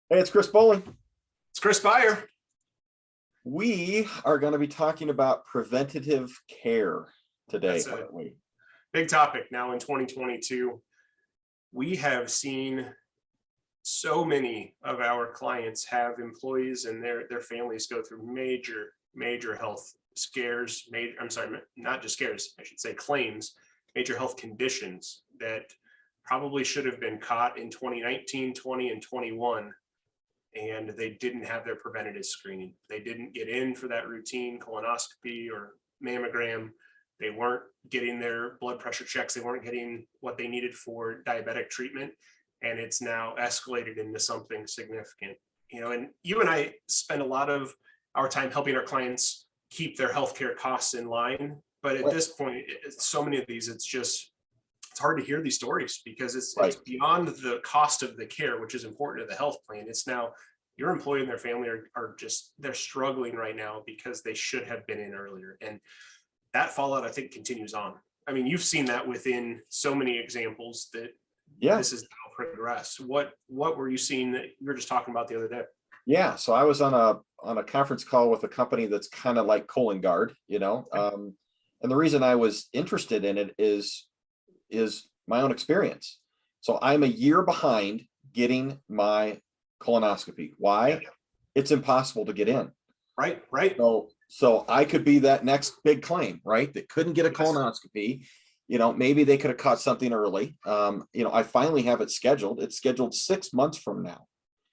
Hey, it's Chris Bowling. It's Chris Byer. We are going to be talking about preventative care today, That's a aren't we? big topic now in 2022. We have seen so many of our clients have employees and their families go through major health scares. I'm sorry, not just scares, I should say claims, major health conditions that probably should have been caught in 2019, 20, and 21. And they didn't have their preventative screening. They didn't get in for that routine colonoscopy or mammogram. They weren't getting their blood pressure checks. They weren't getting what they needed for diabetic treatment. And it's now escalated into something significant. And you and I spend a lot of our time helping our clients keep their healthcare costs in line. But at this point, so many of these, it's hard to hear these stories because it's beyond the cost of the care, which is important to the health plan. It's now your employee and their family they're struggling right now because they should have been in earlier. And that fallout, I think, continues on. I mean, you've seen that within so many examples that this is now progressed. What were you seeing that you were just talking about the other day? Yeah. So I was on a conference call with a company that's kind of like Cologuard, and the reason I was interested in it is my own experience. So I'm a year behind getting my colonoscopy. Why? It's impossible to get in. Right. So I could be that next big claim, right? That couldn't get a colonoscopy. Maybe they could have caught something early. I finally have it scheduled. It's scheduled 6 months from now.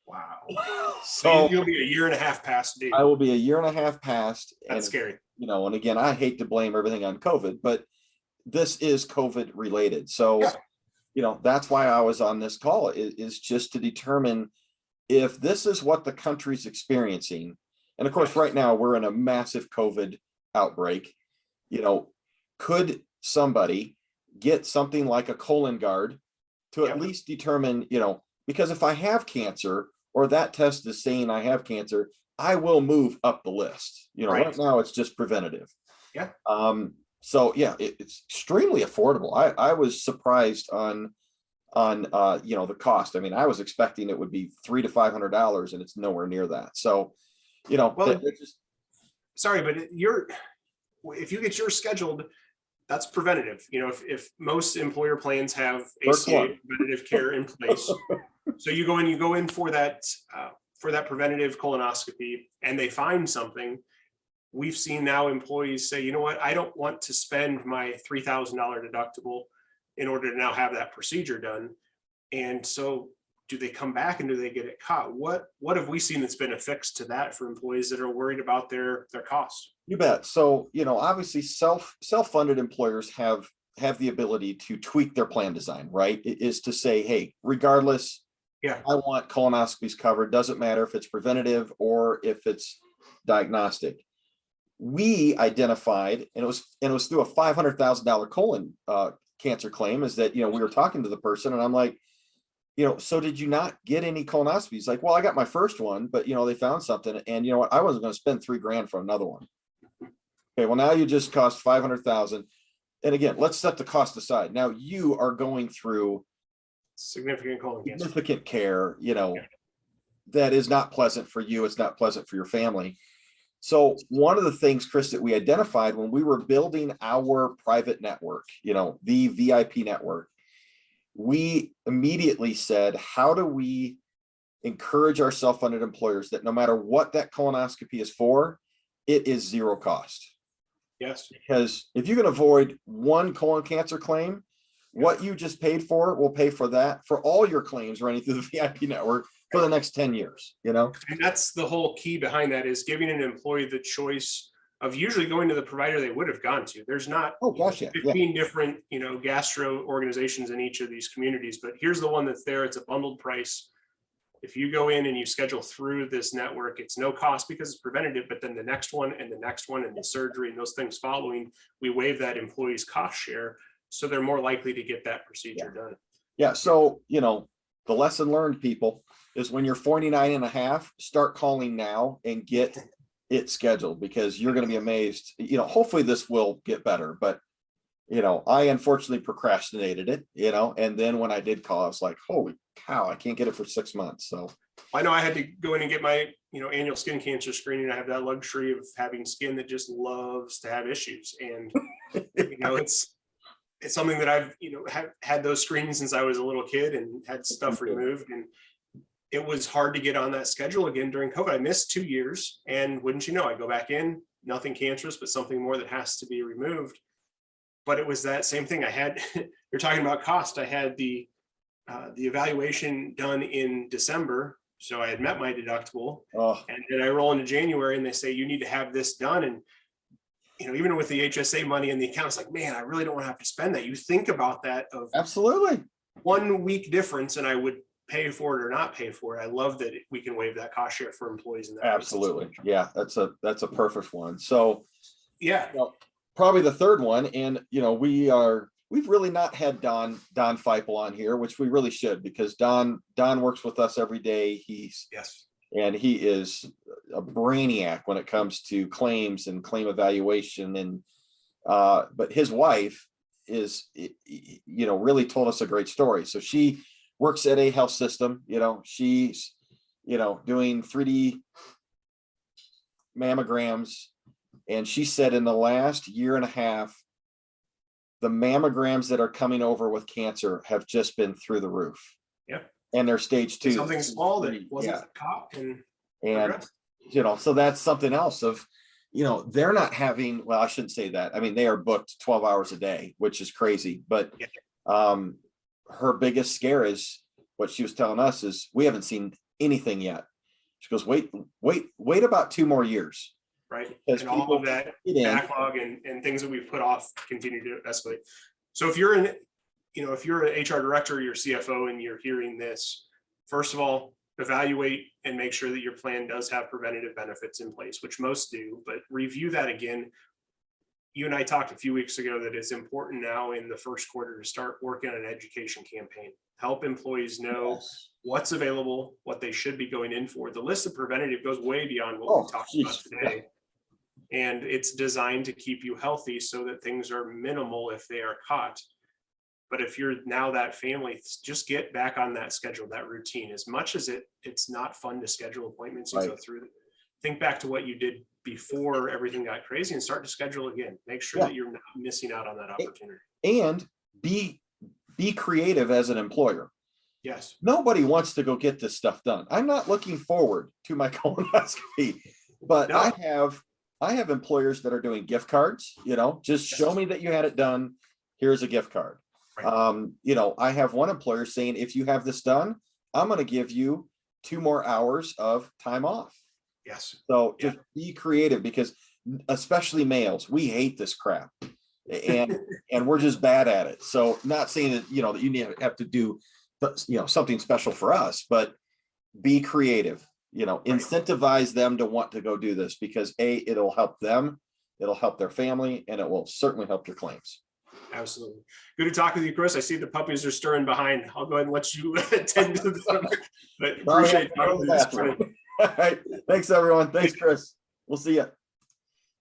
Wow. So you'll be a year and a half past due. I will be a year and a half past. That's scary. And again, I hate to blame everything on COVID, but this is COVID related. So, that's why I was on this call is just to determine if this is what the country's experiencing. And of course, right now we're in a massive COVID outbreak. Could somebody get something like a Cologuard to at least determine, because if I have cancer or that test is saying I have cancer, I will move up the list. Right now it's just preventative. Yeah. So yeah, it's extremely affordable. I was surprised on the cost. I mean, I was expecting it would be $300 to $500 and it's nowhere near that. So, sorry, but if you get yours scheduled, that's preventative. If most employer plans have ACA preventative care in place, so you go in for that preventative colonoscopy and they find something. We've seen now employees say, you know what, I don't want to spend my $3,000 deductible in order to now have that procedure done. And so do they come back and do they get it caught? What have we seen that's been affixed to that for employees that are worried about their costs? You bet. So, obviously self-funded employers have the ability to tweak their plan design, right? It is to say, hey, regardless, I want colonoscopies covered. Doesn't matter if it's preventative or if it's diagnostic. We identified, and it was through a $500,000 colon cancer claim, is that, we were talking to the person and I'm like, so did you not get any colonoscopies? Like, well, I got my first one, but they found something and you know what, I wasn't going to spend $3,000 for another one. Okay. Well, now you just cost 500,000. And again, let's set the cost aside. Now you are going through significant colon cancer, significant care, that is not pleasant for you. It's not pleasant for your family. So one of the things, Chris, that we identified when we were building our private network, the VIP network, we immediately said, how do we encourage our self-funded employers that no matter what that colonoscopy is for, it is zero cost? Yes. Because if you can avoid one colon cancer claim, what you just paid for will pay for that for all your claims running through the VIP network for the next 10 years, And that's the whole key behind that, is giving an employee the choice of usually going to the provider they would have gone to. There's not 15 different, gastro organizations in each of these communities, but here's the one that's there. It's a bundled price. If you go in and you schedule through this network, it's no cost because it's preventative, but then the next one and the next one and the surgery and those things following, we waive that employee's cost share. So they're more likely to get that procedure done. Yeah. So, the lesson learned, people, is when you're 49 and a half, start calling now and get it scheduled, because you're going to be amazed. Hopefully this will get better, but I unfortunately procrastinated it, and then when I did call, I was like, holy cow, I can't get it for 6 months. So I know I had to go in and get my, annual skin cancer screening. I have that luxury of having skin that just loves to have issues. And, it's something that I've, had those screenings since I was a little kid and had stuff removed. And it was hard to get on that schedule again during COVID. I missed 2 years, and wouldn't you know, I go back in, nothing cancerous, but something more that has to be removed. But it was that same thing. I had, you're talking about cost. I had the evaluation done in December. So I had met my deductible, and then I roll into January and they say, you need to have this done. And, even with the HSA money in the account, it's like, man, I really don't want to have to spend that. You think about that of absolutely 1 week difference, and I would pay for it or not pay for it. I love that we can waive that cost share for employees in that. Absolutely. Yeah, that's a perfect one. So yeah, probably the third one. And, we've really not had Don Feipel on here, which we really should, because Don works with us every day. And he is a brainiac when it comes to claims and claim evaluation. And, but his wife is, really told us a great story. So she works at a health system, she's, doing 3D mammograms. And she said in the last year and a half, the mammograms that are coming over with cancer have just been through the roof. Yep. And they're stage 2. Something small that wasn't caught. And so that's something else of, they're not having, well, I shouldn't say that. I mean, they are booked 12 hours a day, which is crazy. But her biggest scare is what she was telling us is we haven't seen anything yet. She goes, wait about 2 more years. Right. And all of that backlog and things that we've put off continue to escalate. So if you're if you're an HR director or your CFO and you're hearing this, first of all, evaluate and make sure that your plan does have preventative benefits in place, which most do, but review that again. You and I talked a few weeks ago that it's important now in the first quarter to start working on an education campaign. Help employees know what's available, what they should be going in for. The list of preventative goes way beyond what we talked about today. And it's designed to keep you healthy so that things are minimal if they are caught. But if you're now that family, just get back on that schedule, that routine. As much as it's not fun to schedule appointments and go through, think back to what you did before everything got crazy and start to schedule again. Make sure that you're not missing out on that opportunity. And be creative as an employer. Yes. Nobody wants to go get this stuff done. I'm not looking forward to my colonoscopy, but no. I have employers that are doing gift cards, just show me that you had it done. Here's a gift card. Right. I have one employer saying, if you have this done, I'm going to give you 2 more hours of time off. Yes. So just be creative, because especially males, we hate this crap and we're just bad at it. So not saying that, that you have to do, something special for us, but be creative, incentivize them to want to go do this, because it'll help them, it'll help their family, and it will certainly help your claims. Absolutely. Good to talk with you, Chris. I see the puppies are stirring behind. I'll go ahead and let you attend to them. But appreciate it. All right. Thanks, everyone. Thanks, Chris. We'll see you.